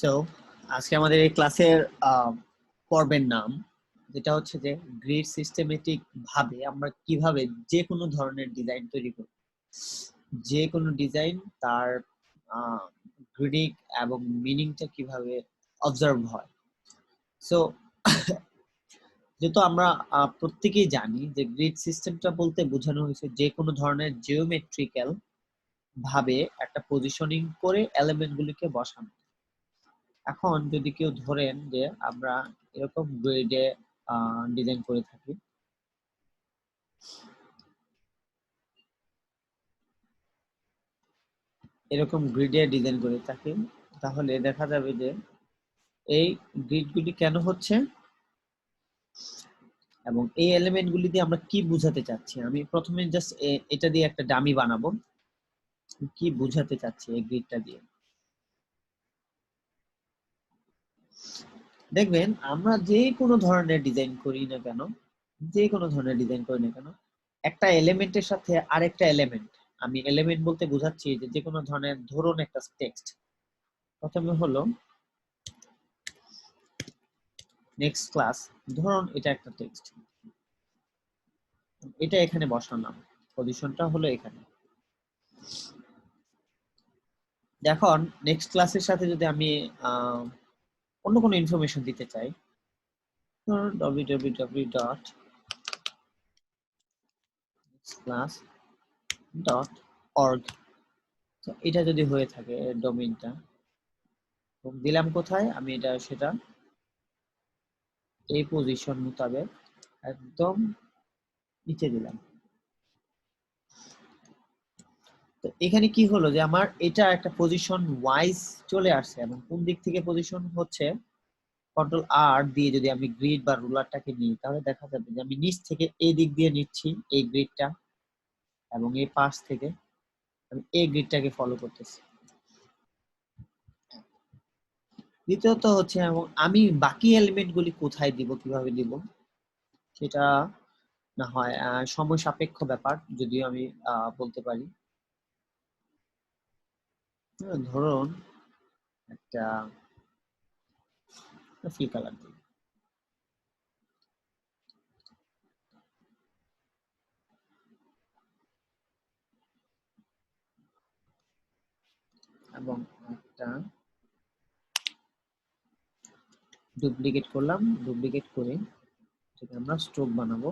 So আজকে আমাদের এই ক্লাসের পর্বের নাম যেটা হচ্ছে যে গ্রিড সিস্টেমেটিক ভাবে আমরা কিভাবে যে কোনো ধরনের ডিজাইন তৈরি করি। যে কোনো ডিজাইন তার গ্রিডিং এবং মিনিংটা কিভাবে অবজার্ভ হয়। সো যেহেতু আমরা প্রত্যেকেই জানি যে গ্রিড সিস্টেমটা বলতে বোঝানো হয়েছে যে কোনো ধরনের জিওমেট্রিক্যাল ভাবে একটা পজিশনিং করে এলিমেন্টগুলিকে বসানো। এখন যদি কেউ ধরেন যে আমরা এরকম গ্রিডে ডিজাইন করে থাকি, এরকম গ্রিডে ডিজাইন করে থাকি, তাহলে দেখা যাবে যে এই গ্রিডগুলি কেন হচ্ছে এবং এই এলিমেন্টগুলি দিয়ে আমরা কি বোঝাতে চাচ্ছি। আমি প্রথমে জাস্ট এটা দিয়ে একটা ডামি বানাবো, কি বোঝাতে চাচ্ছি এই গ্রিডটা দিয়ে। দেখবেন আমরা যে কোনো ধরনের ডিজাইন করি না কেন, যে কোনো ধরনের ডিজাইন করি না কেন, একটা এলিমেন্টের সাথে আরেকটা এলিমেন্ট, আমি এলিমেন্ট বলতে বোঝাচ্ছি যে কোনো ধরনের, ধরুন একটা টেক্সট, প্রথমে হলো নেক্সট ক্লাস, ধরুন এটা একটা টেক্সট, এটা এখানে বসালাম, পজিশনটা হলো এখানে। এখন নেক্সট ক্লাসের সাথে যদি আমি অন্য কোনো ইনফরমেশন দিতে চাই, www.class.org, এটা যদি হয়ে থাকে ডোমেইনটা, দিলাম কোথায়, আমি এটা সেটা এই পজিশন মোতাবেক একদম নিচে দিলাম। তো এখানে কি হলো যে আমার এটা একটা পজিশন ওয়াইজ চলে আসছে, এবং কোন দিক থেকে পজিশন হচ্ছে, কন্ট্রোল আর দিয়ে যদি আমি গ্রিড বা রুলারটাকে নিই, তাহলে দেখা যাবে যে আমি নিচ থেকে এই দিক দিয়ে নিচ্ছি এই গ্রিডটা, এবং এই পাশ থেকে আমি এই গ্রিডটাকে ফলো করতেছি। দ্বিতীয়ত হচ্ছে আমি বাকি এলিমেন্ট গুলি কোথায় দিব, কিভাবে দিব, সেটা না হয় সময় সাপেক্ষ ব্যাপার, যদিও আমি বলতে পারি। ধরুন একটা ফিল কালার দিই, এবং একটা ডুপ্লিকেট করলাম, ডুপ্লিকেট করে আমরা স্ট্রোক বানাবো।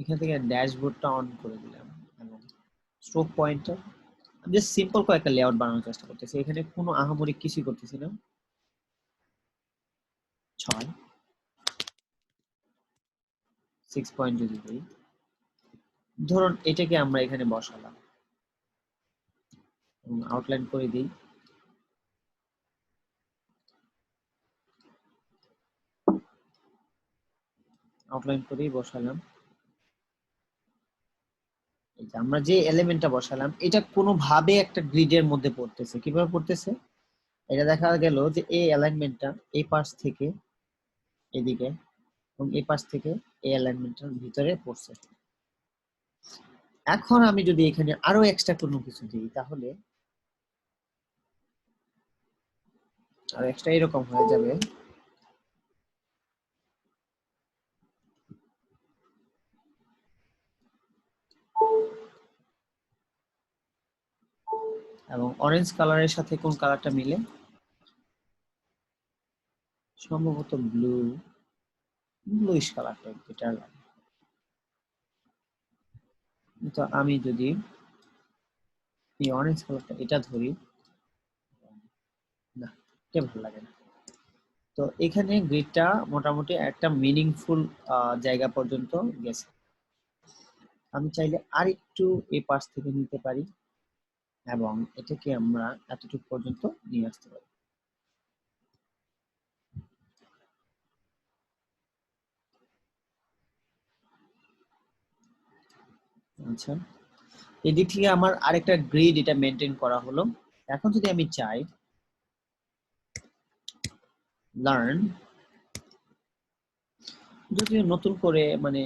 এখান থেকে ড্যাশবোর্ডটা অন করে দিলাম, এবং স্ট্রোক পয়েন্টার, আমি জাস্ট সিম্পল কয়েকটা লেআউট বানানোর চেষ্টা করতেছি, এখানে কোনো আহামরি কিছুই করতেছি না। 6 পয়েন্ট যদি দিই, ধরুন এটাকে আমরা এখানে বসালাম এবং আউটলাইন করে দিই। আউটলাইন করেই বসালাম। আমরা যে এলিমেন্টটা বসালাম এটা কোনোভাবে একটা গ্রিডের মধ্যে পড়তেছে। কিভাবে পড়তেছে, এটা দেখা গেল যে এই অ্যালাইনমেন্টটা এই পাশ থেকে এদিকে, এবং এই পাশ থেকে এই অ্যালাইনমেন্টের ভিতরে পড়ছে। এখন আমি যদি এখানে আরো এক্সট্রা কোনো কিছু দিই, তাহলে আর এক্সট্রা এরকম হয়ে যাবে। এবং অরেঞ্জ কালারের সাথে কোন কালারটা মিলে, সম্ভবত ব্লুইশ কালারটা বেটার লাগে। তো আমি যদি এই অরেঞ্জ কালারটা এটা ধরি, না এটা ভালো লাগে না। তো এখানে গ্রিডটা মোটামুটি একটা মিনিংফুল জায়গা পর্যন্ত গেছে। আমি চাইলে আরেকটু এই পাশ থেকে নিতে পারি এবং এটাকে আমরা এতটুকু পর্যন্ত নিয়ে আসতে পারি। আচ্ছা, এদিক থেকে আমার আরেকটা গ্রিড এটা মেনটেন করা হলো। এখন যদি আমি চাই লার্ন, যদিও নতুন করে মানে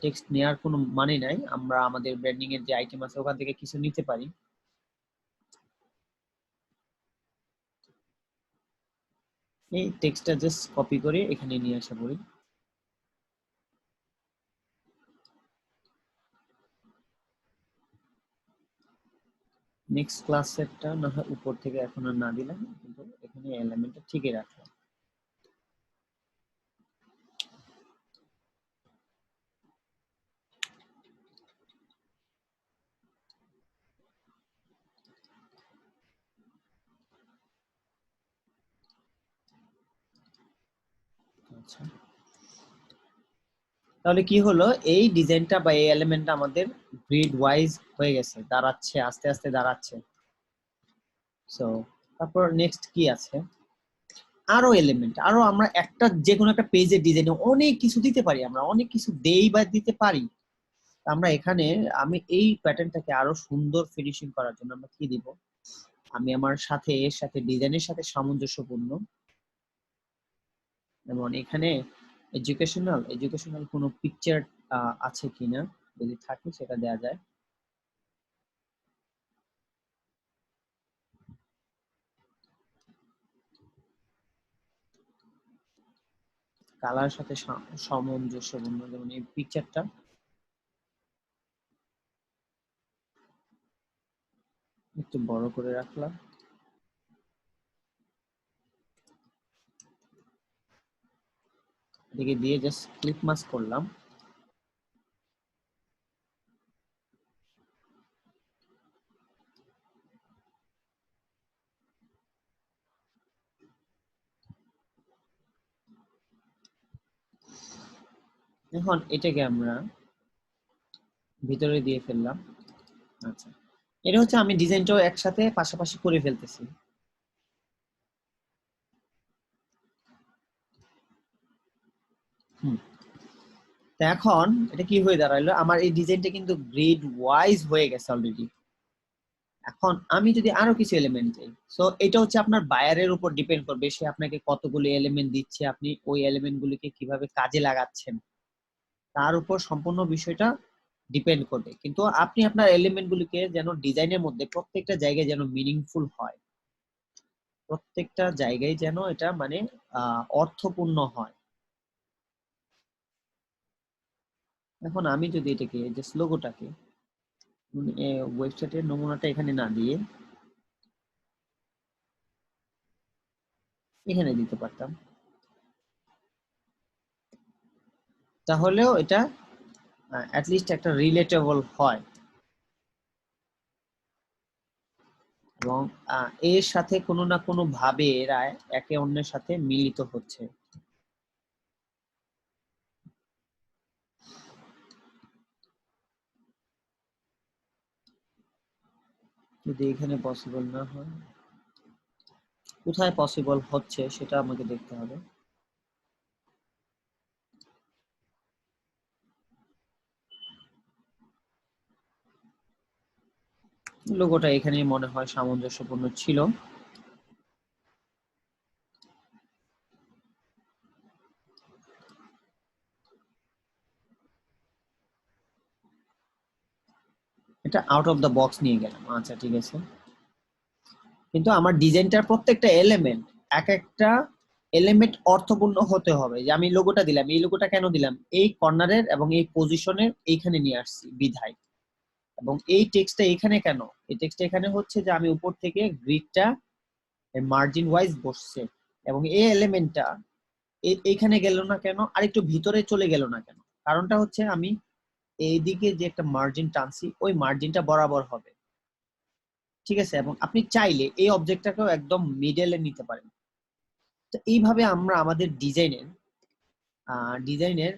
টেক্সট নেওয়ার কোনো মানে নাই, আমরা আমাদের ব্র্যান্ডিং এর যে আইটেম আছে ওখান থেকে কিছু নিতে পারি। এই টেক্সটটা জাস্ট কপি করে এখানে নিয়ে আসা পড়ি। নেক্সট ক্লাসেরটা না হয় উপর থেকে এখন আর না দিলাম, কিন্তু এখানে এলিমেন্টটা ঠিকই রাখলাম। আচ্ছা, তাহলে কি হলো, এই ডিজাইনটা বা এই এলিমেন্টটা আমাদের গ্রিড ওয়াইজ হয়ে গেছে, দাঁড়াচ্ছে, আস্তে আস্তে দাঁড়াচ্ছে। সো তারপর নেক্সট কি আছে, আরো এলিমেন্ট, আরো আমরা একটা যে কোনো একটা পেজের ডিজাইনে অনেক কিছু দিতে পারি, আমরা অনেক কিছু দেই বা দিতে পারি। আমরা এখানে আমি এই প্যাটার্নটাকে আরো সুন্দর ফিনিশিং করার জন্য আমরা কি দিব, আমি আমার সাথে এর সাথে ডিজাইনের সাথে সামঞ্জস্যপূর্ণ, যেমন এখানে এডুকেশনাল কোনো পিকচার আছে কিনা, যদি থাকে সেটা দেয়া যায়। কালার সাথে সামঞ্জস্যপূর্ণ, যেমন এই পিকচারটা একটু বড় করে রাখলাম, এদিকে দিয়ে জাস্ট ক্লিক মাস্ক করলাম। এখন এটাকে আমরা ভিতরে দিয়ে ফেললাম। আচ্ছা, এটা হচ্ছে আমি ডিজাইনটাও একসাথে পাশাপাশি করে ফেলতেছি। তো এখন এটা কি হয়ে দাঁড়াইলো, আমার এই ডিজাইনটা কিন্তু গ্রিড ওয়াইজ হয়ে গেছে অলরেডি। এখন আমি যদি আরো কিছু এলিমেন্ট দিই, সো এটা হচ্ছে আপনার বায়ারের উপর ডিপেন্ড করবে, সে আপনাকে কতগুলো এলিমেন্ট দিচ্ছে, আপনি ওই এলিমেন্ট গুলিকে কিভাবে কাজে লাগাচ্ছেন, তার উপর সম্পূর্ণ বিষয়টা ডিপেন্ড করবে। কিন্তু আপনি আপনার এলিমেন্ট গুলিকে যেন ডিজাইনের মধ্যে প্রত্যেকটা জায়গায় যেন মিনিংফুল হয়, প্রত্যেকটা জায়গায় যেন এটা মানে অর্থপূর্ণ হয়। এখন আমি যদি এটাকে জাস্ট লোগোটাকে ওয়েবসাইটের নমুনাটা এখানে না দিয়ে এখানে দিতে পারতাম, তাহলেও এটা অ্যাটলিস্ট একটা রিলেটেবল হয়, এবং এর সাথে কোনো না কোনো ভাবে এরা একে অন্যের সাথে মিলিত হচ্ছে। যদি এখানে পসিবল না হয়, কোথায় পসিবল হচ্ছে সেটা আমাকে দেখতে হবে। লোগোটা এখানেই মনে হয় সামঞ্জস্যপূর্ণ ছিল। এটা আউট অফ দ্য বক্স নিয়ে গেলাম, আচ্ছা ঠিক আছে। কিন্তু আমার ডিজাইনটার প্রত্যেকটা এলিমেন্ট, এক একটা এলিমেন্ট অর্থপূর্ণ হতে হবে। যে আমি লোগোটা দিলাম, এই লোগোটা কেন দিলাম, এই কর্নারের এবং এই পজিশনের এইখানে নিয়ে আসছি বিধায়, এবং এই টেক্সটটা এখানে কেন, এই টেক্সটটা এখানে হচ্ছে যে আমি উপর থেকে গ্রিডটা মার্জিন ওয়াইজ বসছে, এবং এই এলিমেন্টটা এইখানে গেল না কেন, আরেকটু ভিতরে চলে গেল না কেন, কারণটা হচ্ছে আমি এইদিকে যে একটা মার্জিন টানছি ওই মার্জিনটা বরাবর হবে, ঠিক আছে। এবং আপনি চাইলে এই অবজেক্টটাকেও একদম মিডলে নিতে পারেন। তো এইভাবে আমরা আমাদের ডিজাইনের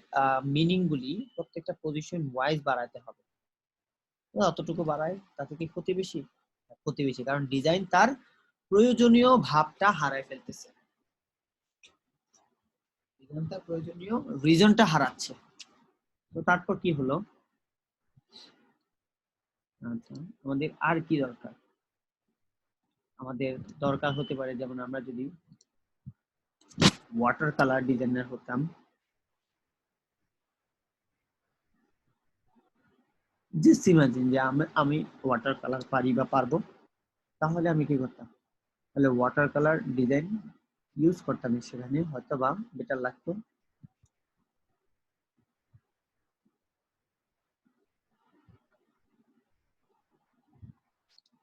মিনিং গুলি প্রত্যেকটা পজিশন ওয়াইজ বাড়াতে হবে। যতটুকু বাড়ায় তাতে কি ক্ষতি বেশি? ক্ষতি বেশি, কারণ ডিজাইন তার প্রয়োজনীয় ভাবটা হারায় ফেলতেছে, ডিজাইন তার প্রয়োজনীয় রিজনটা হারাচ্ছে। তো তারপর কি হলো, আচ্ছা, আমাদের আর কি দরকার? আমাদের দরকার হতে পারে, যেমন আমরা যদি ওয়াটার কালার ডিজাইনার হতাম, জাস্ট ইমাজিন যে আমি ওয়াটার কালার পারি বা পারবো, তাহলে আমি কি করতাম? তাহলে ওয়াটার কালার ডিজাইন ইউজ করতাম, সেখানে হয়তো বা বেটার লাগতো।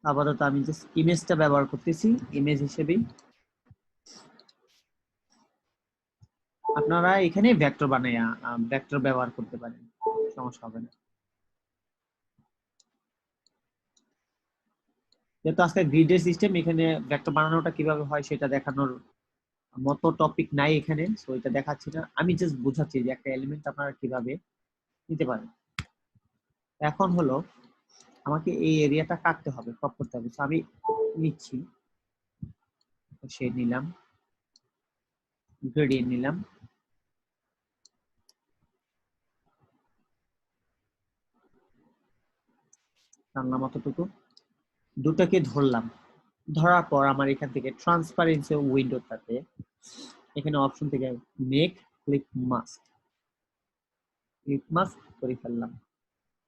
আপাতত আমি জাস্ট ইমেজটা ব্যবহার করতেছি ইমেজ হিসেবেই। আপনারা এখানে ভেক্টর বানাইয়া ভেক্টর ব্যবহার করতে পারেন, সমস্যা হবে না। যেহেতু আজকে গ্রিডের সিস্টেম, এখানে ভেক্টর বানানোটা কিভাবে হয় সেটা দেখানোর মতো টপিক নাই এখানে, সো এটা দেখাচ্ছি না, আমি জাস্ট বোঝাচ্ছি যে একটা এলিমেন্ট আপনারা কিভাবে নিতে পারেন। এখন হলো আমাকে এই এরিয়াটা কাটতে হবে, ক্রপ করতে হবে, সো আমি নিচ্ছি, সে নিলাম, গ্রেডিয়েন্ট নিলাম, টানলাম অতটুকু, দুটাকে ধরলাম, ধরার পর আমার এখান থেকে ট্রান্সপারেন্সি উইন্ডোটাতে এখানে অপশন থেকে মেক ক্লিক মাস্ক করে ফেললাম।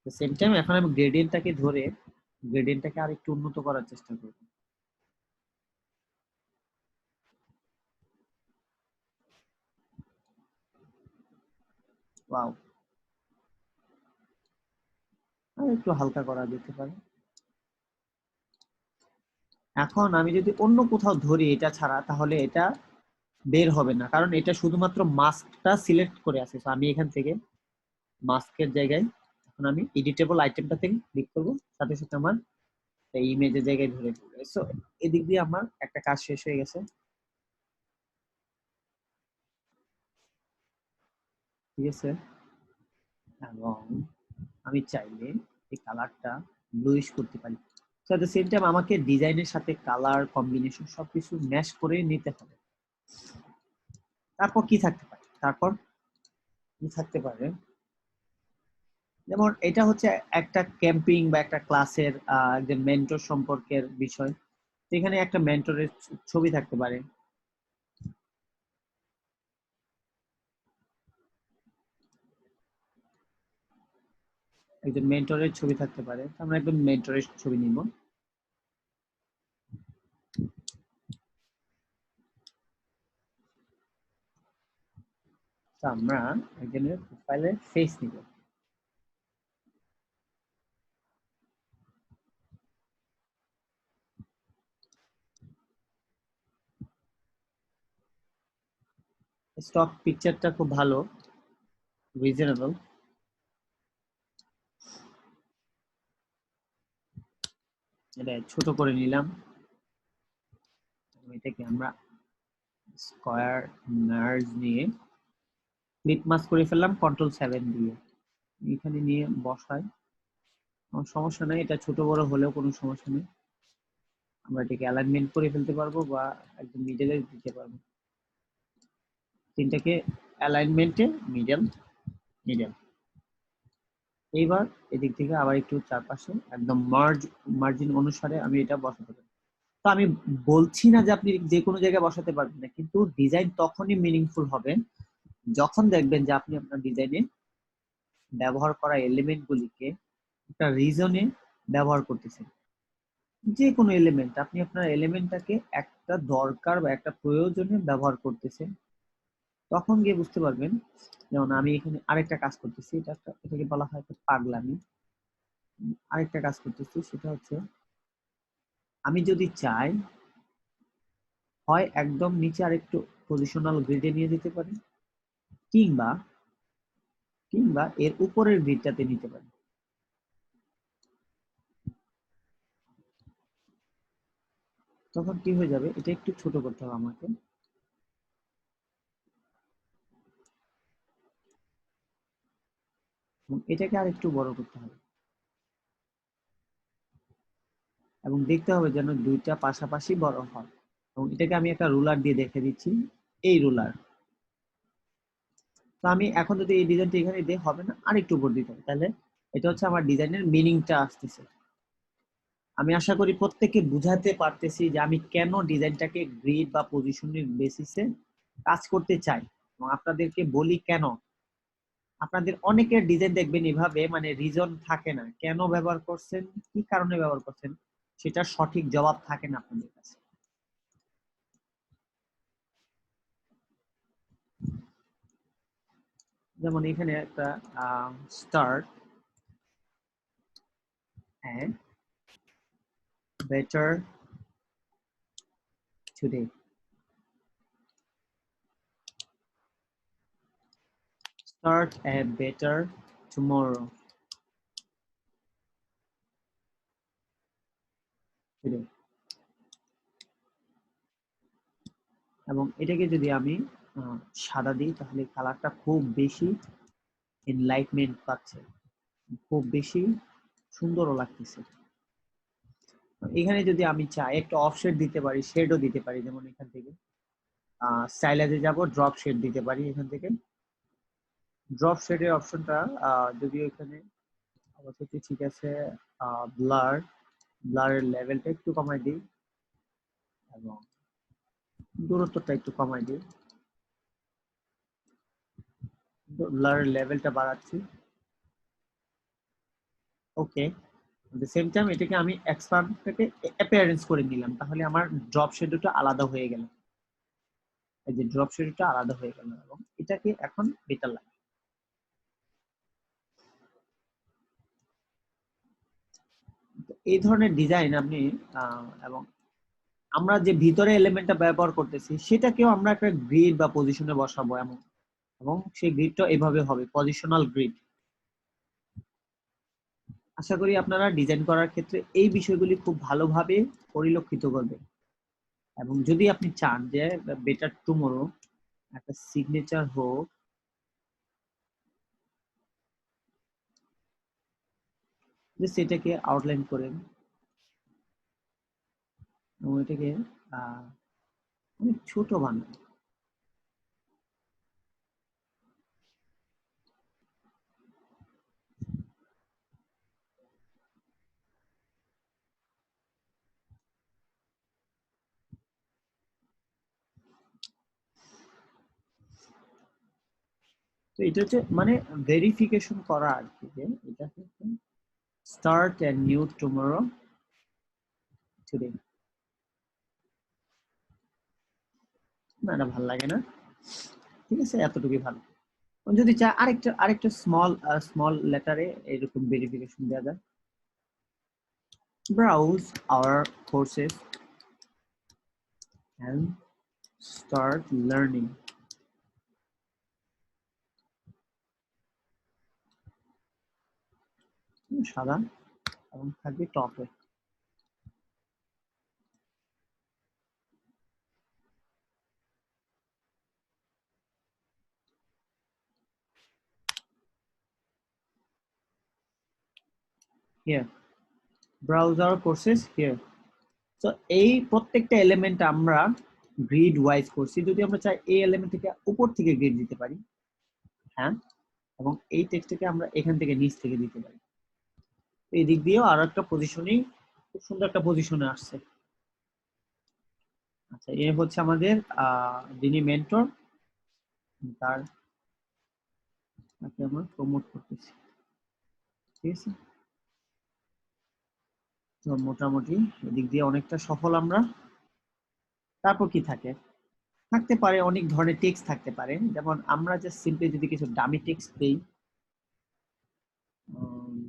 সেম টাইম এখন আমি গ্রেডিয়েন্টটাকে ধরে গ্রেডিয়েন্টটাকে আর একটু উন্নত করার চেষ্টা করব। ওয়াও, আর একটু হালকা করা যেতে পারে। এখন আমি যদি অন্য কোথাও ধরি এটা ছাড়া, তাহলে এটা বের হবে না, কারণ এটা শুধুমাত্র মাস্কটা সিলেক্ট করে আছে। তো আমি এখান থেকে মাস্কের জায়গায় এখন আমি এডিটেবল আইটেমটা থেকে ক্লিক করব, সাথে সাথে আমার এই ইমেজের জায়গায় ধরে ফেলবে। সো এদিক দিয়ে আমার একটা কাজ শেষ হয়ে গেছে। ঠিক আছে, এবং আমি চাইলে এই কালারটা ব্লুইশ করতে পারি। So at the same time আমাকে ডিজাইনের সাথে কালার কম্বিনেশন সবকিছু ম্যাশ করে নিতে হবে। তারপর কি থাকতে পারে? তারপর কি থাকতে পারে, যেমন এটা হচ্ছে একটা ক্যাম্পিং বা একটা ক্লাসের একজন মেন্টর সম্পর্কের বিষয়। এখানে একটা মেন্টরের ছবি থাকতে পারে, একজন মেন্টরের ছবি থাকতে পারে, আমরা একজন মেন্টরের ছবি নিব। তো আমরা একজনের প্রোফাইলে ফেস নিব। স্টক পিকচারটা খুব ভালো, রিজনেবল। এটা ছোট করে নিলাম, এটাকে আমরা স্কয়ার মার্জ নিয়ে ক্লিক মাস্ক করে ফেললাম Ctrl+7 দিয়ে, এখানে নিয়ে বসাই, কোনো সমস্যা নেই, এটা ছোট বড় হলেও কোনো সমস্যা নেই। আমরা এটাকে অ্যালাইনমেন্ট করে ফেলতে পারবো বা একদম মিডলে দিতে পারবো। তিনটাকে অ্যালাইনমেন্টে মিডল মিডল। এইবার এদিক থেকে আবার একটু চারপাশে একদম মার্জিন অনুসারে আমি এটা বসাতে পারি। তো আমি বলছি না যে আপনি যে কোনো জায়গায় বসাতে পারবেন না, কিন্তু ডিজাইন তখনই মিনিংফুল হবে যখন দেখবেন যে আপনি আপনার ডিজাইনে ব্যবহার করা এলিমেন্ট গুলিকে একটা রিজনে ব্যবহার করতেছেন। যে কোনো এলিমেন্ট, আপনি আপনার এলিমেন্টটাকে একটা দরকার বা একটা প্রয়োজনে ব্যবহার করতেছেন, তখন গিয়ে বুঝতে পারবেন। যেমন আমি এখানে আরেকটা কাজ করতেছি, এটাকে বলা হয় একটা পাগলামি। আরেকটা কাজ করতেছি, সেটা হচ্ছে আমি যদি চাই হয় একদম নিচে আরেকটু পজিশনাল গ্রিডে নিয়ে যেতে পারি, কিংবা কিংবা এর উপরের গ্রিডটাতে নিতে পারি। তখন কি হয়ে যাবে, এটা একটু ছোট করতে হবে আমাকে, এবং এটাকে আর একটু বড় করতে হবে, এবং দেখতে হবে যেন দুইটা পাশাপাশি বড় হয়। এবং এটাকে আমি একটা রুলার দিয়ে দেখে দিচ্ছি, এই রুলার। তো আমি এখন যদি এই ডিজাইনটা এখানে দিয়ে হবে না, আর একটু উপর দিতে হবে, তাহলে এটা হচ্ছে আমার ডিজাইনের মিনিংটা আসতেছে। আমি আশা করি প্রত্যেককে বুঝাতে পারতেছি যে আমি কেন ডিজাইনটাকে গ্রিড বা পজিশনের বেসিসে কাজ করতে চাই, এবং আপনাদেরকে বলি কেন। আপনাদের অনেকের ডিজাইন দেখবেন এভাবে, মানে রিজন থাকে না কেন ব্যবহার করছেন, কি কারণে ব্যবহার করছেন, সেটা সঠিক জবাব থাকে না আপনাদের কাছে। যেমন এখানে একটা start and better today. Start a better tomorrow. Today. এবং এটাকে যদি আমি সাদা দিই তাহলে কালারটা খুব বেশি এনলাইটমেন্ট পাচ্ছে, খুব বেশি সুন্দরও লাগতেছে। এখানে যদি আমি চাই একটু অফশেড দিতে পারি, শেডও দিতে পারি, যেমন এখান থেকে স্টাইলাইজে যাব, ড্রপ শেড দিতে পারি। এখান থেকে ড্রপ শেডের অপশনটা যদিও এখানে অবশ্যই ঠিক আছে, ব্লারের লেভেলটা একটু কমাই দিই এবং দূরত্বটা একটু কমাই দিই, ব্লারের লেভেলটা বাড়াচ্ছি। ওকে, এট দ্য সেম টাইম এটাকে আমি এক্সপান্ড থেকে অ্যাপিয়ারেন্স করে নিলাম, তাহলে আমার ড্রপ শেডোটা আলাদা হয়ে গেল। এই যে ড্রপ শেডোটা আলাদা হয়ে গেল এবং এটাকে এখন বেটার লাগে। এই ধরনের ডিজাইন আপনি এবং আমরা যে ভিতরে এলিমেন্টটা ব্যবহার করতেছি সেটাকেও আমরা একটা গ্রিড বা পজিশনে বসাবো এমন, এবং সেই গ্রিডটা এভাবে হবে পজিশনাল গ্রিড। আশা করি আপনারা ডিজাইন করার ক্ষেত্রে এই বিষয়গুলি খুব ভালোভাবে পরিলক্ষিত করবেন। এবং যদি আপনি চান যে বেটার টুমরো একটা সিগনেচার হোক, যে সেটাকে আউটলাইন করেন এবং এটাকে অনেক ছোট বানান। তো এটা হচ্ছে মানে ভেরিফিকেশন করা আর কি, যে এটা হচ্ছে start a new tomorrow today. না, এটা ভালো লাগে না, ঠিক আছে, এতটুকুই ভালো। যদি চাই আরেকটা আরেকটা স্মল স্মল লেটারে এরকম ভেরিফিকেশন দেওয়া যায়, browse our courses and start learning. সাদা এবং থাকবে টপে। Here browse our courses here. তো এই প্রত্যেকটা এলিমেন্ট আমরা গ্রিড ওয়াইজ করছি, যদি আমরা চাই এই এলিমেন্ট থেকে উপর থেকে গ্রিড দিতে পারি, হ্যাঁ, এবং এই টেক্সটটাকে আমরা এখান থেকে নিচ থেকে দিতে পারি। এই দিক দিয়েও আরো একটা পজিশনিং, খুব সুন্দর একটা পজিশনে আসছে। আচ্ছা, এ হচ্ছে আমাদের যিনি মেন্টর, তার তাকে আমরা প্রমোট করতেছি, ঠিক আছে। তো মোটামুটি এদিক দিয়ে অনেকটা সফল আমরা। তারপর কি থাকে, থাকতে পারে অনেক ধরনের টেক্সট থাকতে পারে, যেমন আমরা জাস্ট সিম্পলি যদি কিছু ডামি টেক্সট দেই,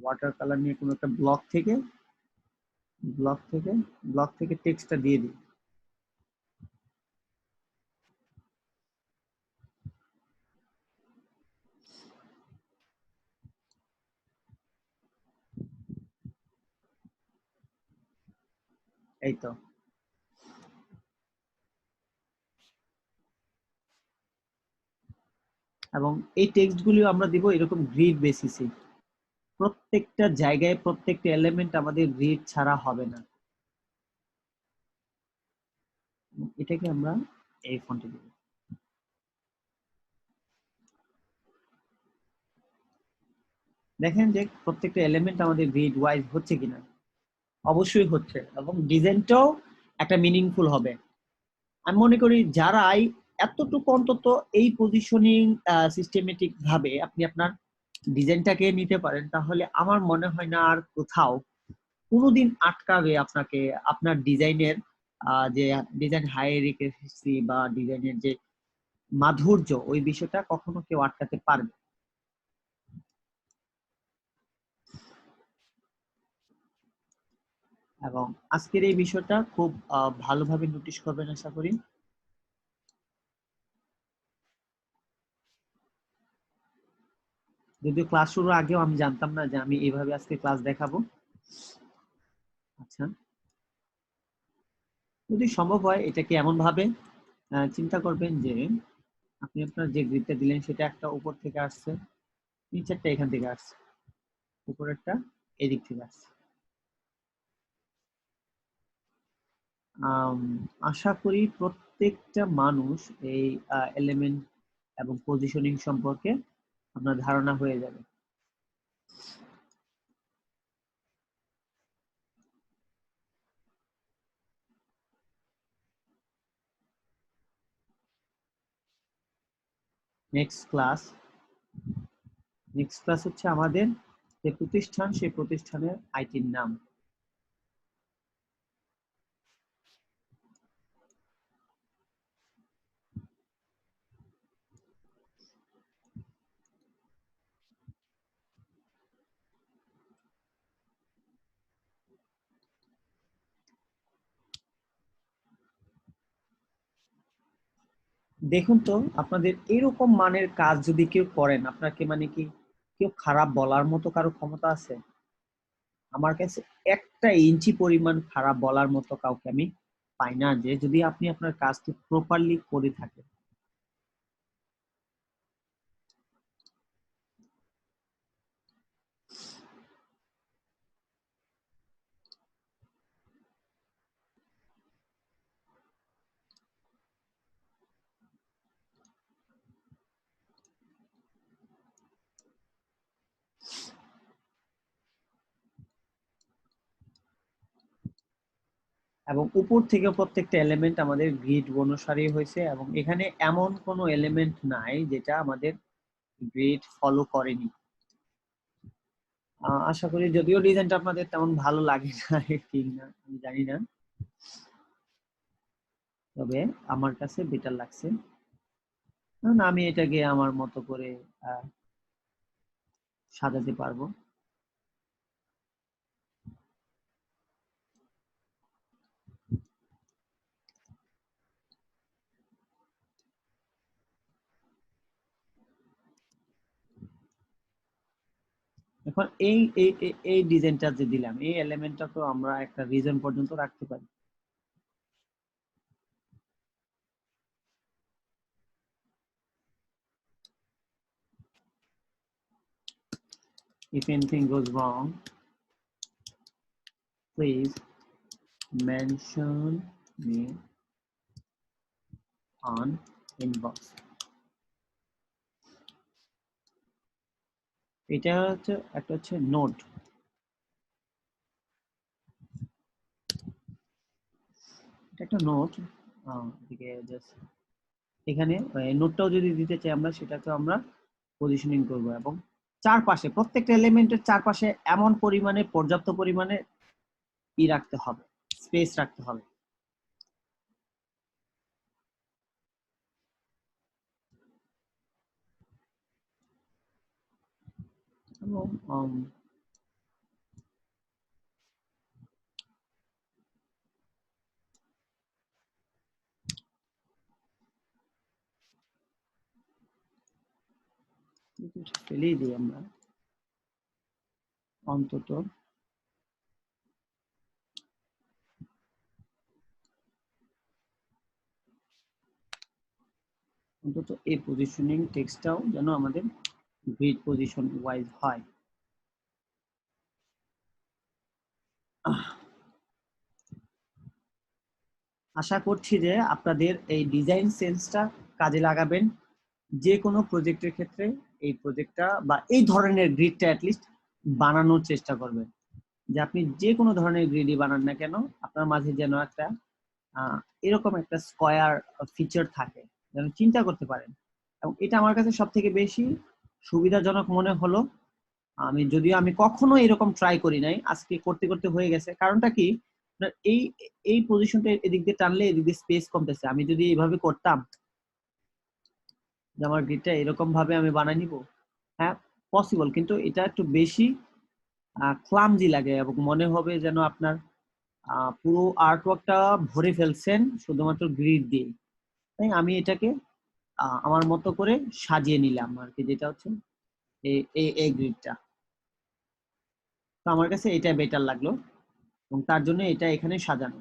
ওয়াটার কালার নিয়ে কোনো একটা ব্লক থেকে টেক্সটটা দিয়ে দিই। এই তো, এবং এই টেক্সট গুলিও আমরা দিব এরকম গ্রিড বেসিসে। প্রত্যেকটা জায়গায় প্রত্যেকটা এলিমেন্ট আমাদের গ্রিড ছাড়া হবে না। এটাকে আমরা এই ফন্টে দিব। দেখেন যে প্রত্যেকটা এলিমেন্ট আমাদের গ্রিড ওয়াইজ হচ্ছে কিনা। অবশ্যই হচ্ছে, এবং ডিজাইনটাও একটা মিনিংফুল হবে। আমি মনে করি যারাই এতটুকু অন্তত এই পজিশনিং সিস্টেমেটিক ভাবে আপনি আপনার ডিজাইনটাকে নিতে পারেন, তাহলে আমার মনে হয় না আর কোথাও কোনোদিন আটকাবে আপনাকে আপনার ডিজাইনের যে ডিজাইন হাইরার্কি বা ডিজাইনের যে মাধুর্য, ওই বিষয়টা কখনো কেউ আটকাতে পারবে। এবং আজকের এই বিষয়টা খুব ভালোভাবে নোটিশ করবেন আশা করি। যদিও ক্লাস শুরুর আগেও আমি জানতাম না যে আমি এইভাবে আজকে ক্লাস দেখাবো। আচ্ছা, যদি সম্ভব হয় এটাকে এমন ভাবে চিন্তা করবেন যে আপনি আপনার যে গ্রিডটা দিলেন সেটা একটা উপর থেকে আসছে, নিচেরটা এখান থেকে আসছে, উপরেরটা এদিক থেকে আসছে। আশা করি প্রত্যেকটা মানুষ এই এলিমেন্ট এবং পজিশনিং সম্পর্কে আপনার ধারণা হয়ে যাবে। নেক্সট ক্লাস হচ্ছে আমাদের যে প্রতিষ্ঠান, সেই প্রতিষ্ঠানের আইটির নাম। দেখুন তো, আপনাদের এরকম মানের কাজ যদি কেউ করেন, আপনাকে মানে কি কেউ খারাপ বলার মতো কারো ক্ষমতা আছে? আমার কাছে একটা ইঞ্চি পরিমাণ খারাপ বলার মতো কাউকে আমি পাই না, যে যদি আপনি আপনার কাজটি প্রপারলি করে থাকেন। এবং উপর থেকে প্রত্যেকটা এলিমেন্ট আমাদের গ্রিড অনুসারে হয়েছে, এবং এখানে এমন কোনো এলিমেন্ট নাই যেটা আমাদের গ্রিড ফলো করেনি। আশা করি, যদিও ডিজাইনটা আপনাদের তেমন ভালো লাগে না ঠিক না আমি জানি না, তবে আমার কাছে বেটার লাগছে, কারণ আমি এটাকে আমার মতো করে সাজাতে পারবো। এখন এই এই এই ডিজাইনটা যে দিলাম, এই এলিমেন্টটা তো আমরা একটা রিজন পর্যন্ত রাখতে পারি। If anything goes wrong, please mention me on inbox. এটা হচ্ছে একটা হচ্ছে নোট, এটা একটা নোট। এদিকে জাস্ট এখানে নোটটাও যদি দিতে চাই আমরা, সেটাকে আমরা পজিশনিং করব, এবং চারপাশে প্রত্যেকটা এলিমেন্টের চারপাশে এমন পরিমাণে পর্যাপ্ত পরিমাণে রাখতে হবে, স্পেস রাখতে হবে। এবং ফেলেই দিই আমরা অন্তত এই পজিশনিং টেক্সটটাও যেন আমাদের গ্রিড পজিশন ওয়াইজ হয়। আশা করছি যে আপনাদের এই ডিজাইন সেন্সটা কাজে লাগাবেন যে কোনো প্রজেক্টের ক্ষেত্রে। এই প্রজেক্টটা বা এই ধরনের গ্রিডটা অ্যাটলিস্ট বানানোর চেষ্টা করবেন। যে আপনি যে কোনো ধরনের গ্রিডই বানান না কেন আপনার মাঝে যেন একটা এরকম একটা স্কয়ার ফিচার থাকে, যেন চিন্তা করতে পারেন। এবং এটা আমার কাছে সব থেকে বেশি সুবিধাজনক মনে হলো। যদিও আমি কখনো এরকম ট্রাই করি নাই, আজকে করতে করতে হয়ে গেছে। কারণটা কি, এই এই পজিশনটা এদিক দিয়ে টানলে এদিক দিয়ে স্পেস কমতেছে। আমি যদি এইভাবে করতাম যে আমার গ্রিডটা এরকম ভাবে আমি বানাই নিব, হ্যাঁ পসিবল, কিন্তু এটা একটু বেশি ক্লামজি লাগে এবং মনে হবে যেন আপনার পুরো আর্টওয়ার্কটা ভরে ফেলছেন শুধুমাত্র গ্রিড দিয়ে। তাই আমি এটাকে আমার মতো করে সাজিয়ে নিলাম আর কি, যেটা হচ্ছে এই গ্রিডটা। তো আমার কাছে এটা বেটার লাগলো এবং তার জন্য এটা এখানে সাজানো।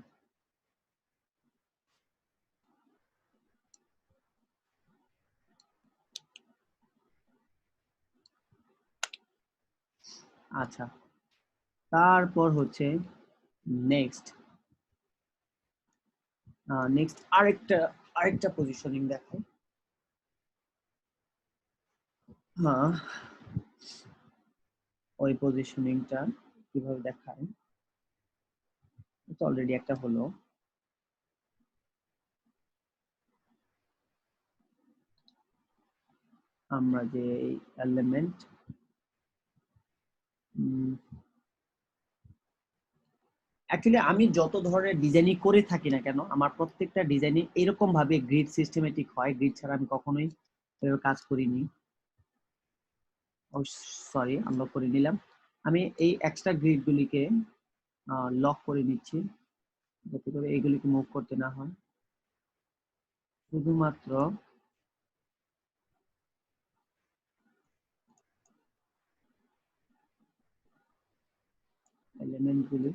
আচ্ছা, তারপর হচ্ছে নেক্সট নেক্সট আরেকটা পজিশনিং দেখো। হ্যাঁ, ওই পজিশনিংটা কিভাবে দেখায়, অলরেডি একটা হলো। আমরা যে এলিমেন্ট অ্যাকচুয়ালি আমি যত ধরনের ডিজাইনিং করে থাকি না কেন, আমার প্রত্যেকটা ডিজাইনিং এরকম ভাবে গ্রিড সিস্টেমেটিক হয়। গ্রিড ছাড়া আমি কখনোই এভাবে কাজ করিনি। ও সরি, আনলক করে নিলাম। আমি এই এক্সট্রা গ্রিড গুলিকে লক করে নিচ্ছি, যাতে করে এইগুলিকে মুভ করতে না হয়। শুধুমাত্র এলিমেন্ট গুলি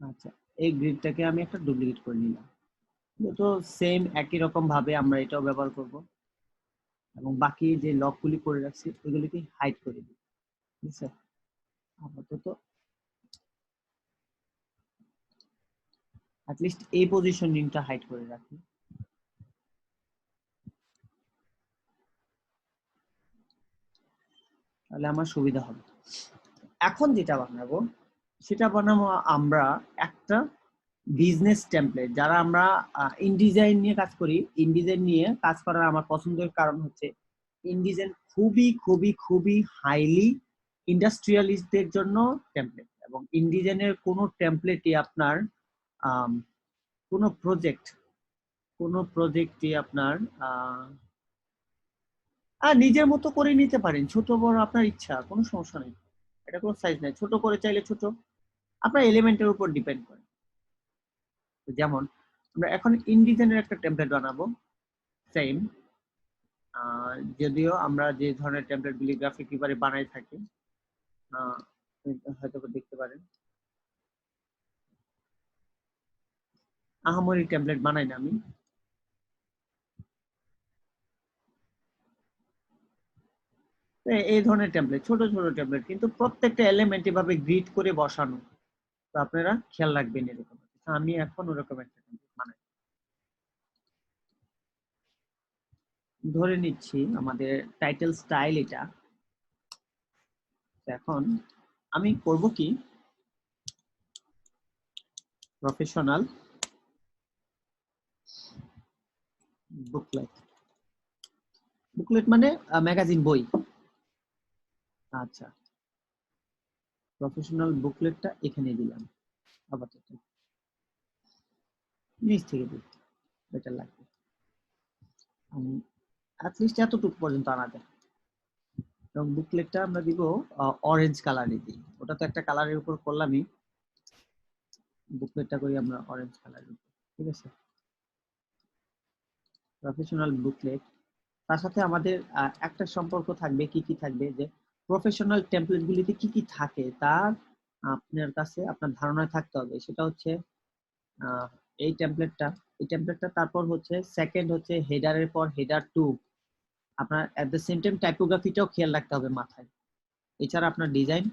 আচ্ছা, এই গ্রিডটাকে আমি একটা ডুপ্লিকেট করে নিলাম। তো সেম একই রকম ভাবে আমরা এটাও ব্যবহার করব এবং বাকি যে লকগুলি করে রাখছি ওইগুলিকে হাইড করে দিই। ঠিক আছে, আপাতত অ্যাটলিস্ট এই পজিশনিংটা হাইড করে রাখি, তাহলে আমার সুবিধা হবে। এখন যেটা বানাবো সেটা বানাবো আমরা একটা বিজনেস টেমপ্লেট। যারা আমরা ইনডিজাইন নিয়ে কাজ করি, ইনডিজাইন নিয়ে কাজ করার আমার পছন্দের কারণ হচ্ছে ইনডিজাইন খুবই খুবই খুবই হাইলি ইন্ডাস্ট্রিয়ালিস্টদের জন্য টেমপ্লেট। এবং ইনডিজাইনের কোনো টেমপ্লেটই আপনার আম, কোনো প্রজেক্ট কোনো প্রজেক্টই আপনার নিজের মতো করে নিতে পারেন। ছোট বড় আপনার ইচ্ছা, কোনো সমস্যা নেই। এটা কোনো সাইজ নাই, ছোট করে চাইলে ছোট, আপনার এলিমেন্টের উপর ডিপেন্ড করে। যেমন আমরা এখন ইনডিজাইনের একটা টেমপ্লেট বানাবো সেম, যদিও আমরা যে ধরনের টেমপ্লেট গুলি গ্রাফিক কিভাবে বানাই থাকি হয়তো দেখতে পারেন, আহামরি টেমপ্লেট বানাই না আমি। এই ধরনের টেমপ্লেট, ছোট ছোট টেমপ্লেট, কিন্তু প্রত্যেকটা এলিমেন্ট এভাবে গ্রিড করে বসানো। তো আপনারা খেয়াল রাখবেন এরকম। আমি এখন ওরকম একটা টেমপ্লেট বানাই, ধরে নিচ্ছি আমাদের টাইটেল স্টাইল এটা। এখন আমি করব কি, প্রফেশনাল বুকলেট। বুকলেট মানে ম্যাগাজিন, বই। আচ্ছা, প্রফেশনাল বুকলেটটা এখানে দিলাম। আপাতত নিচ থেকে দিই, বেটার লাগবে। অ্যাটলিস্ট এতটুকু পর্যন্ত আনা যায়। এবং বুকলেটটা আমরা দিব অরেঞ্জ কালারে দিই, ওটা তো একটা কালারের উপর করলামই, বুকলেটটা করি আমরা অরেঞ্জ কালারের উপর। ঠিক আছে, প্রফেশনাল বুকলেট। তার সাথে আমাদের একটা সম্পর্ক থাকবে, কি কি থাকবে, যে প্রফেশনাল টেমপ্লেট গুলিতে কি কি থাকে তার আপনার কাছে আপনার ধারণা থাকতে হবে। সেটা হচ্ছে আহ, এই টেমপ্লেটটা, তারপর হচ্ছে সেকেন্ড হচ্ছে হেডারের পর হেডার টু, আপনার এট দ্য সেম টাইম টাইপোগ্রাফিটাও খেয়াল রাখতে হবে মাথায়, এছাড়া আপনার ডিজাইন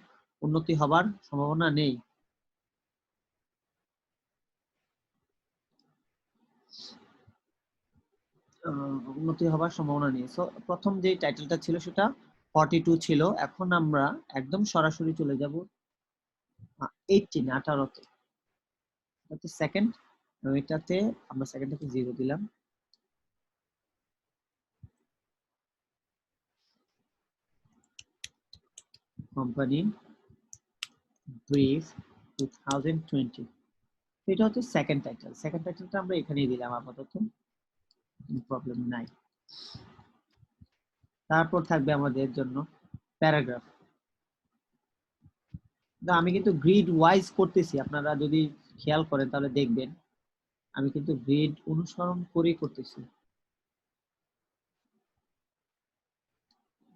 উন্নতি হবার সম্ভাবনা নেই। উন্নতি হবার সম্ভাবনা নেই। সো প্রথম যে টাইটেলটা ছিল সেটা 42 ছিল, এখন আমরা একদম সরাসরি চলে যাব 18 তে। এটাতে সেকেন্ড, এটাতে আমরা সেকেন্ডটাকে 0 দিলাম। কোম্পানি ব্রিফ 2020, এটা হচ্ছে সেকেন্ড টাইটেল। সেকেন্ড টাইটেলটা আমরা এখানেই দিলাম আপাতত, প্রবলেম নাই। তারপর থাকবে আমাদের জন্য প্যারাগ্রাফ। আমি কিন্তু গ্রিড ওয়াইজ করতেছি, আপনারা যদি খেয়াল করেন তাহলে দেখবেন আমি কিন্তু গ্রিড অনুসরণ করেই করতেছি।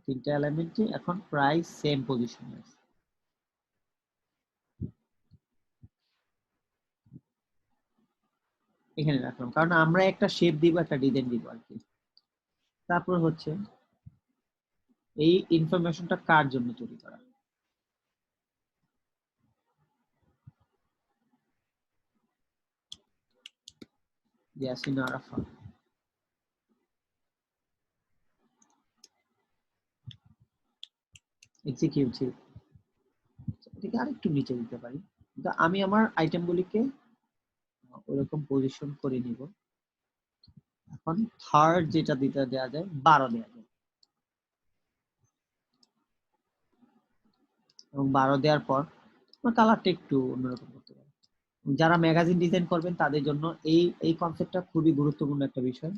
তিনটা এলিমেন্টই এখন প্রায় সেম পজিশনে আছে। এখানে রাখলাম কারণ আমরা একটা শেপ দিব, একটা ডিজাইন দিব আর কি। তারপর হচ্ছে এই ইনফরমেশনটা কার জন্য তৈরি করা, ইয়াসিন আরাফাত। এক্সিকিউটিভ, এটাকে আরেকটু নিচে দিতে পারি, কিন্তু আমি আমার আইটেমগুলিকে ওরকম পজিশন করে নিব। এখন থার্ড যেটা দিতে দেওয়া যায় 12 দেওয়া যায়, এবং 12 দেওয়ার পর কালারটা একটু অন্যরকম করতে পারি। যারা ম্যাগাজিন ডিজাইন করবেন তাদের জন্য এই কনসেপ্টটা খুবই গুরুত্বপূর্ণ একটা বিষয়।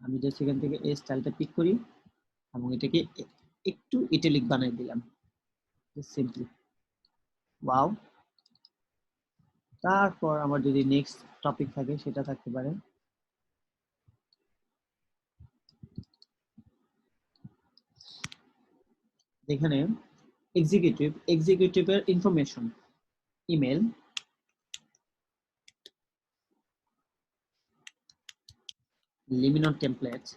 আমি জাস্ট এখান থেকে এই স্টাইলটা পিক করি এবং এটাকে একটু ইটালিক বানিয়ে দিলাম সিম্পলি। ওয়াও। তারপর আমার যদি নেক্সট টপিক থাকে সেটা থাকতে পারে এখানে এক্সিকিউটিভের ইনফরমেশন, ইমেল, লিমিনন টেমপ্লেটস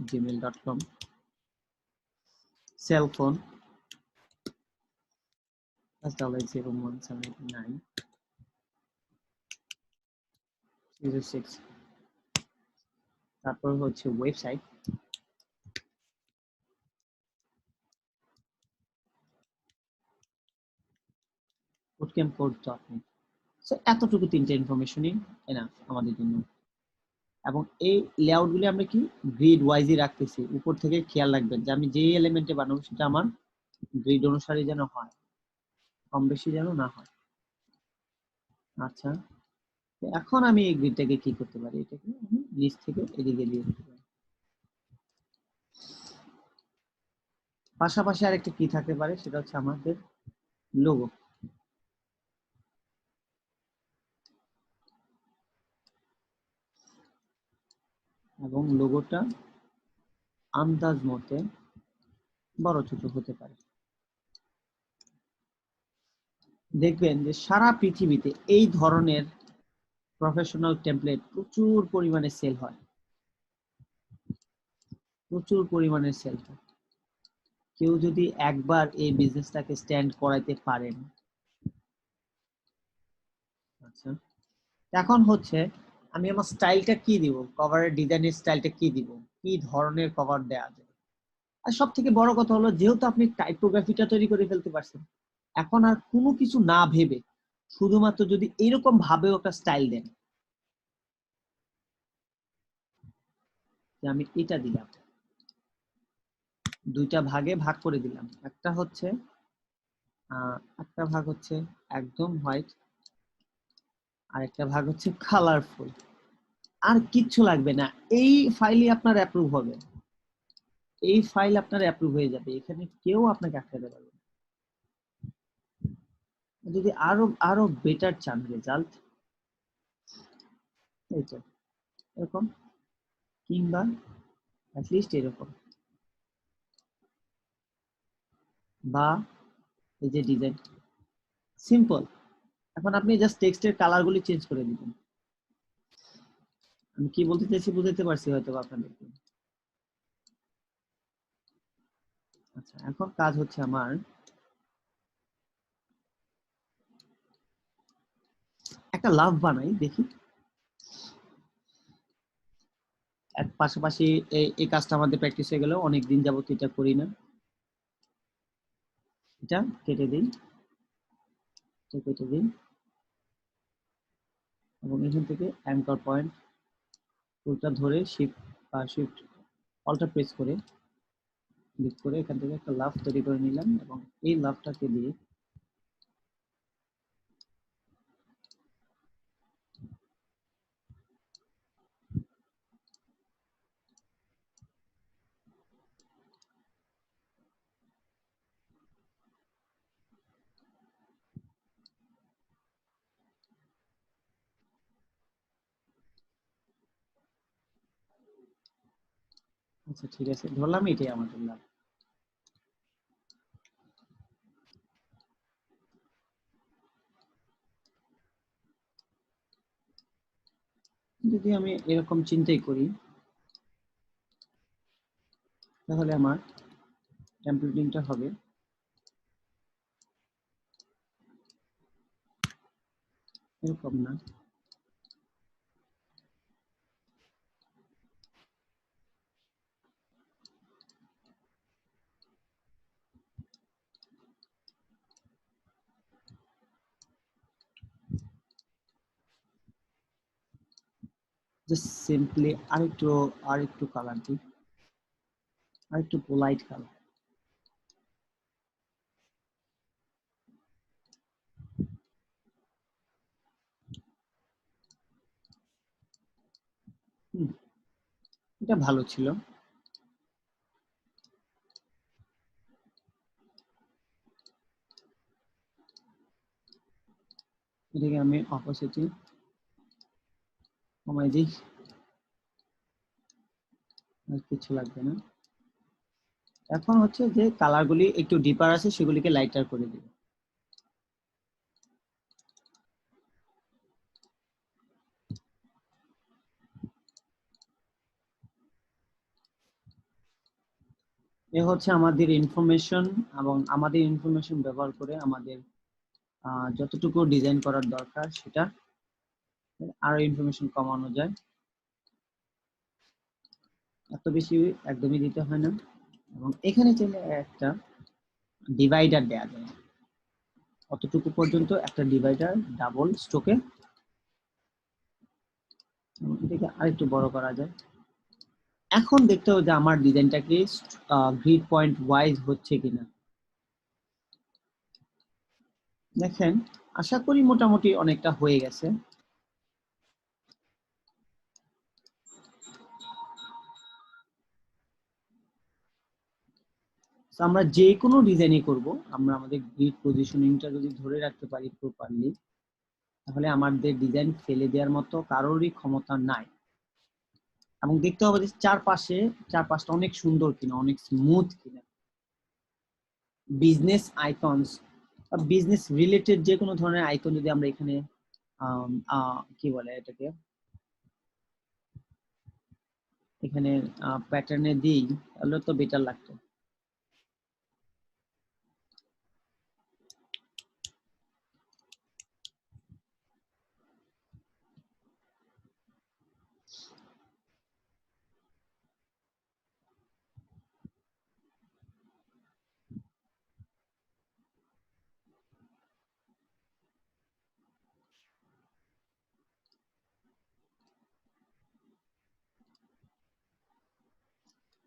@gmail.com, সেল ফোন +$01789 তারপর হচ্ছে ওয়েবসাইট bootcampcode.net। সো এতটুকু তিনটে ইনফরমেশনই এনাফ আমাদের জন্য। এবং এই লেআউটগুলি আমরা কি গ্রিড ওয়াইজই রাখতেছি, উপর থেকে খেয়াল রাখবেন যে আমি যে এলিমেন্টে বানাবো সেটা আমার গ্রিড অনুসারে যেন হয়, কম বেশি যেন না হয়। আচ্ছা, এখন আমি এই গ্রিডটাকে কি করতে পারি, এটাকে আমি নিচ থেকে এদিকে দিয়ে দিতে পারি। পাশাপাশি আরেকটা কি থাকতে পারে সেটা হচ্ছে আমাদের লোগো। এবং লোগোটা আন্দাজ মতে বড় ছোট হতে পারে। দেখবেন যে সারা পৃথিবীতে এই ধরনের প্রফেশনাল টেমপ্লেট প্রচুর পরিমাণে সেল হয়, প্রচুর পরিমাণে সেল হয়। কেউ যদি একবার এই বিজনেসটাকে স্ট্যান্ড করাইতে পারেন। আচ্ছা, এখন হচ্ছে আমি আমার স্টাইলটা কি দিব, কভারের ডিজাইনের স্টাইলটা কি দিব, কি ধরনের কভার দেয়া যায়। আর সব থেকে বড় কথা হলো যেহেতু আপনি টাইপোগ্রাফিটা তৈরি করে ফেলতে পারছেন, এখন আর কোনো কিছু না ভেবে শুধুমাত্র যদি এরকম ভাবে একটা স্টাইল দেন যে আমি এটা দিলাম, দুইটা ভাগে ভাগ করে দিলাম, একটা ভাগ হচ্ছে একদম হোয়াইট, আর একটা ভাগ হচ্ছে কালারফুল। আর কিচ্ছু লাগবে না, এই ফাইলই আপনার অ্যাপ্রুভ হবে, এই ফাইল আপনার অ্যাপ্রুভ হয়ে যাবে, এখানে কেউ আপনাকে আটকাতে পারবে না। যদি আরো আরো বেটার চান রেজাল্ট, এই তো এরকম, কিংবা অ্যাটলিস্ট এরকম, বা এই যে ডিজাইন সিম্পল। এখন আপনি জাস্ট টেক্সটের কালারগুলি চেঞ্জ করে দিবেন। আমি কি বলতে চাইছি বুঝতে পারছি হয়তো আপনাদেরকে। আচ্ছা, এখন কাজ হচ্ছে আমার একটা লাভ বানাই দেখি। এক পাশাপাশি এই কাজটা আমাদের প্র্যাকটিস হয়ে গেল, অনেক দিন যাবত এটা করি না। এটা কেটে দিই, কেটে দিই এবং এখান থেকে অ্যাঙ্কর পয়েন্ট টুলটা ধরে শিফট অল্টার প্রেস করে ক্লিক করে এখান থেকে একটা লাভ তৈরি করে নিলাম এবং এই লাভটাকে দিয়ে আচ্ছা ঠিক আছে, ধরলাম এটাই আমাদের লাভ। যদি আমি এরকম চিন্তাই করি তাহলে আমার টেমপ্লেটিংটা হবে এরকম না, জাস্ট সিম্পলি আরেকটু কালার দিই, আরেকটু পোলাইট কালার। এটা ভালো ছিল। এটাকে আমি অপোসিটি কমাই দিই, আর কিছু লাগবে না। এখন হচ্ছে যে কালারগুলি একটু ডিপার আছে সেগুলিকে লাইটার করে দিই। এ হচ্ছে আমাদের ইনফরমেশন, এবং আমাদের ইনফরমেশন ব্যবহার করে আমাদের যতটুকু ডিজাইন করার দরকার সেটা আরো ইনফরমেশন কমানো যায়। এত বেশি একদমই দিতে হয় না। এবং এখানে চলে একটা ডিভাইডার দেয়া যায়, অতটুকু পর্যন্ত একটা ডিভাইডার ডাবল স্ট্রোকে, এটাকে আরেকটু বড় করা যায়। এখন দেখতে হবে যে আমার ডিজাইনটা কি গ্রিড পয়েন্ট ওয়াইজ হচ্ছে কিনা। দেখেন, আশা করি মোটামুটি অনেকটা হয়ে গেছে। আমরা যে কোনো ডিজাইনই করব, আমরা আমাদের গ্রিড পজিশনিংটা যদি ধরে রাখতে পারি প্রপারলি, তাহলে আমাদের ডিজাইন ফেলে দেওয়ার মতো কারোরই ক্ষমতা নাই। এবং দেখতে হবে যে চারপাশটা অনেক সুন্দর কিনা, অনেক স্মুথ কিনা। বিজনেস আইকনস, বিজনেস রিলেটেড যে কোনো ধরনের আইকন যদি আমরা এখানে কি বলে এটাকে, এখানে প্যাটার্নে দিই তাহলে তো বেটার লাগতো।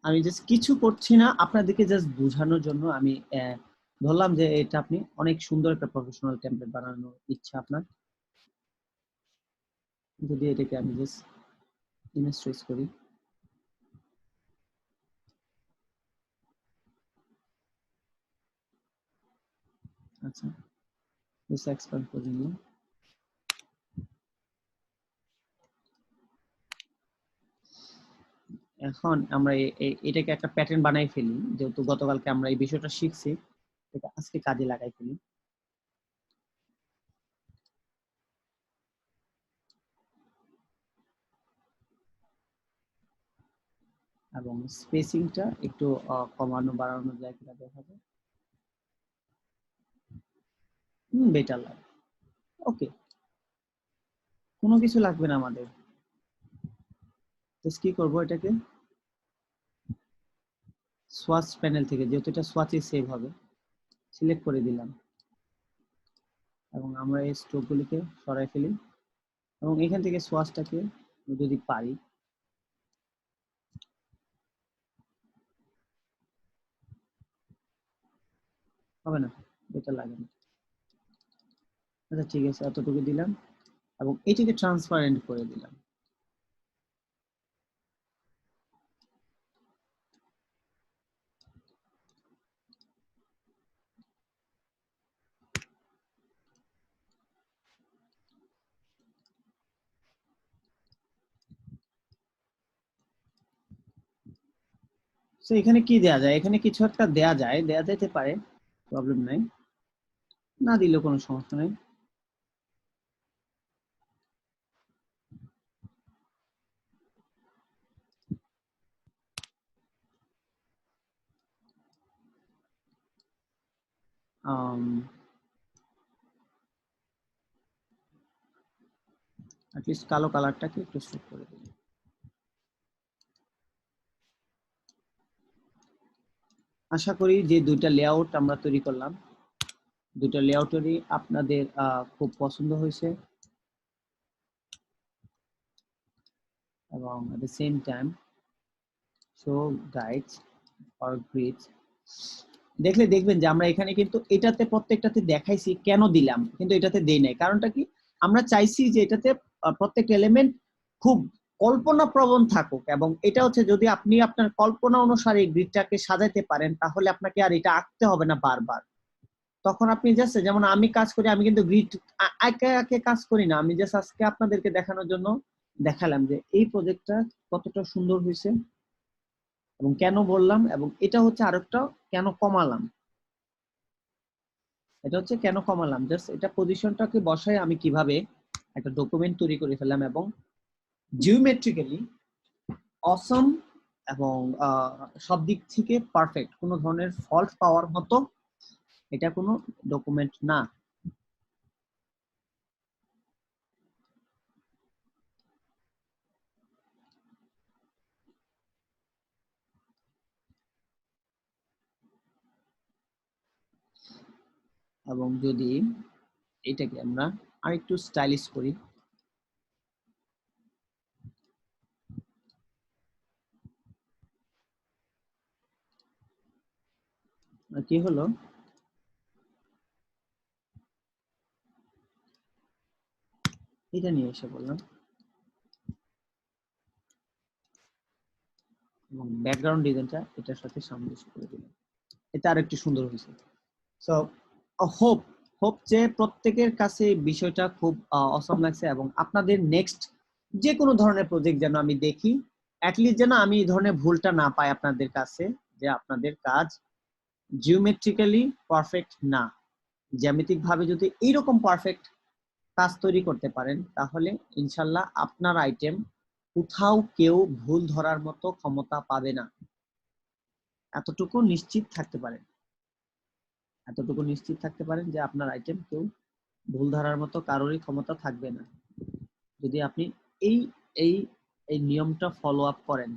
আমি জাস্ট কিছু করছি না, আপনাদেরকে জাস্ট বোঝানোর জন্য আমি ধরলাম যে এটা আপনি অনেক সুন্দর একটা প্রফেশনাল টেমপ্লেট বানানোর ইচ্ছা আপনার। যদি এটাকে আমি জাস্ট ইমেজ ট্রেস করি, আচ্ছা জাস্ট এক্সপ্যান্ড করে নিলাম। এখন আমরা এটাকে একটা প্যাটার্ন বানাই ফেলি, যেহেতু গতকালকে আমরা এই বিষয়টা শিখছি, এটা আজকে কাজে লাগাই ফেলি। এবং স্পেসিংটা একটু কমানো বাড়ানো যায় কিনা দেখা যায়। বেটার লাগে। ওকে, কোনো কিছু লাগবে না আমাদের। কি করব, এটাকে সোয়াচ প্যানেল থেকে, যেহেতু এটা সোয়াচে সেভ হবে, সিলেক্ট করে দিলাম এবং আমরা এই স্ট্রোকগুলিকে সরাই ফেলি এবং এখান থেকে সোয়াচটাকে যদি পারি, হবে না, এটা লাগে না। আচ্ছা ঠিক আছে, এতটুকু দিলাম এবং এটাকে ট্রান্সপারেন্ট করে দিলাম। তো এখানে কি দেয়া যায়, এখানে কিছু একটা দেয়া যায়, দেয়া যেতে পারে, প্রবলেম নাই, না দিলেও কোনো সমস্যা নেই। অ্যাটলিস্ট কালো কালারটাকে একটু শুট করে দিই। আশা করি যে দুইটা লেআউট আমরা তৈরি করলাম, দুইটা লেআউটেরই আপনাদের খুব পছন্দ হয়েছে এবং at the same time show guides or grids, দেখলে দেখবেন যে আমরা এখানে কিন্তু এটাতে প্রত্যেকটাতে দেখাইছি কেন দিলাম, কিন্তু এটাতে দেই নাই। কারণটা কি, আমরা চাইছি যে এটাতে প্রত্যেকটা এলিমেন্ট খুব কল্পনাপ্রবণ থাকুক এবং এটা হচ্ছে যদি আপনি আপনার কল্পনা অনুসারে এই গ্রিডটাকে সাজাতে পারেন তাহলে আপনাকে আর এটা আঁকতে হবে না বারবার। তখন আপনি জাস্ট, যেমন আমি কাজ করি, আমি কিন্তু গ্রিড একে একে কাজ করি না, আমি জাস্ট আজকে আপনাদেরকে দেখানোর জন্য দেখালাম যে এই প্রজেক্টটা কতটা সুন্দর হয়েছে এবং কেন বললাম, এবং এটা হচ্ছে আরেকটা কেন কমালাম, এটা হচ্ছে কেন কমালাম, জাস্ট এটা পজিশনটাকে বসায় আমি কিভাবে একটা ডকুমেন্ট তৈরি করে ফেললাম এবং জিওমেট্রিক্যালি অসম এবং সব দিক থেকে পারফেক্ট, কোনো ধরনের ফল্ট পাওয়ার মতো এটা কোনো ডকুমেন্ট না। এবং যদি এটাকে আমরা আরেকটু স্টাইলিশ করি, কি হলো, এটা নিয়ে এসে বললাম এবং ব্যাকগ্রাউন্ড ডিজাইনটা এটার সাথে সামঞ্জস্য করে দিলাম, এটা আরেকটু সুন্দর হয়েছে। সো হোপ হোপ যে প্রত্যেকের কাছে বিষয়টা খুব অসম লাগছে এবং আপনাদের নেক্সট যে কোনো ধরনের প্রজেক্ট যেন আমি দেখি, অ্যাটলিস্ট যেন আমি এই ধরনের ভুলটা না পাই আপনাদের কাছে, যে আপনাদের কাজ জিওমেট্রিক্যালি পারফেক্ট না, জ্যামিতিক ভাবে যদি এইরকম পারফেক্ট কাজ তৈরি করতে পারেন তাহলে ইনশাল্লাহ আপনার আইটেম কোথাও কেউ ভুল ধরার মতো ক্ষমতা পাবে না, এতটুকু নিশ্চিত থাকতে পারেন, এতটুকু নিশ্চিত থাকতে পারেন যে আপনার আইটেম কেউ ভুল ধরার মতো কারোরই ক্ষমতা থাকবে না যদি আপনি এই এই এই নিয়মটা ফলো আপ করেন।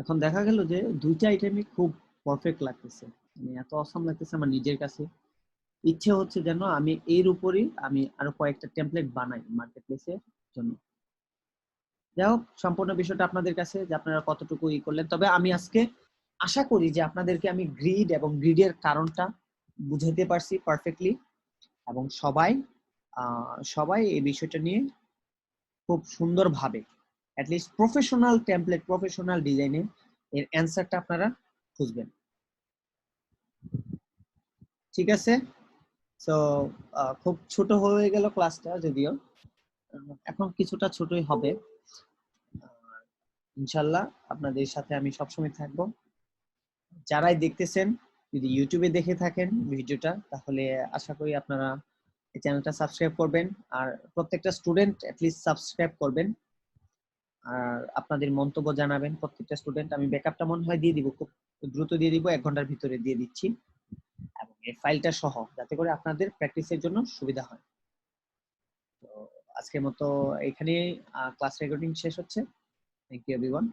এখন দেখা গেল যে দুইটা আইটেমই খুব পারফেক্ট লাগতেছে, মানে এত অসাম লাগতেছে আমার নিজের কাছে, ইচ্ছে হচ্ছে যেন আমি এর উপরই আমি আরো কয়েকটা টেমপ্লেট বানাই মার্কেট প্লেসের জন্য। যাই হোক, সম্পূর্ণ বিষয়টা আপনাদের কাছে যে আপনারা কতটুকু ই করলেন, তবে আমি আজকে আশা করি যে আপনাদেরকে আমি গ্রিড এবং গ্রিডের কারণটা বুঝাইতে পারছি পারফেক্টলি এবং সবাই এই বিষয়টা নিয়ে খুব সুন্দরভাবে অ্যাটলিস্ট প্রফেশনাল টেমপ্লেট প্রফেশনাল ডিজাইনে এর অ্যান্সারটা আপনারা খুঁজবেন। ঠিক আছে, সো খুব ছোট হয়ে গেল ক্লাসটা, যদিও এখন কিছুটা ছোটই হবে। ইনশাল্লাহ আপনাদের সাথে আমি সবসময় থাকবো। যারাই দেখতেছেন যদি ইউটিউবে দেখে থাকেন ভিডিওটা তাহলে আশা করি আপনারা এই চ্যানেলটা সাবস্ক্রাইব করবেন, আর প্রত্যেকটা স্টুডেন্ট অ্যাটলিস্ট সাবস্ক্রাইব করবেন, আর আপনাদের মন্তব্য জানাবেন প্রত্যেকটা স্টুডেন্ট। আমি ব্যাকআপটা মনে হয় দিয়ে দিব, খুব দ্রুত দিয়ে দিব, 1 ঘন্টার ভিতরে দিয়ে দিচ্ছি, এবং এই ফাইলটা সহ, যাতে করে আপনাদের প্র্যাকটিসের জন্য সুবিধা হয়। তো আজকের মতো এখানে ক্লাস রেকর্ডিং শেষ হচ্ছে। Thank you everyone.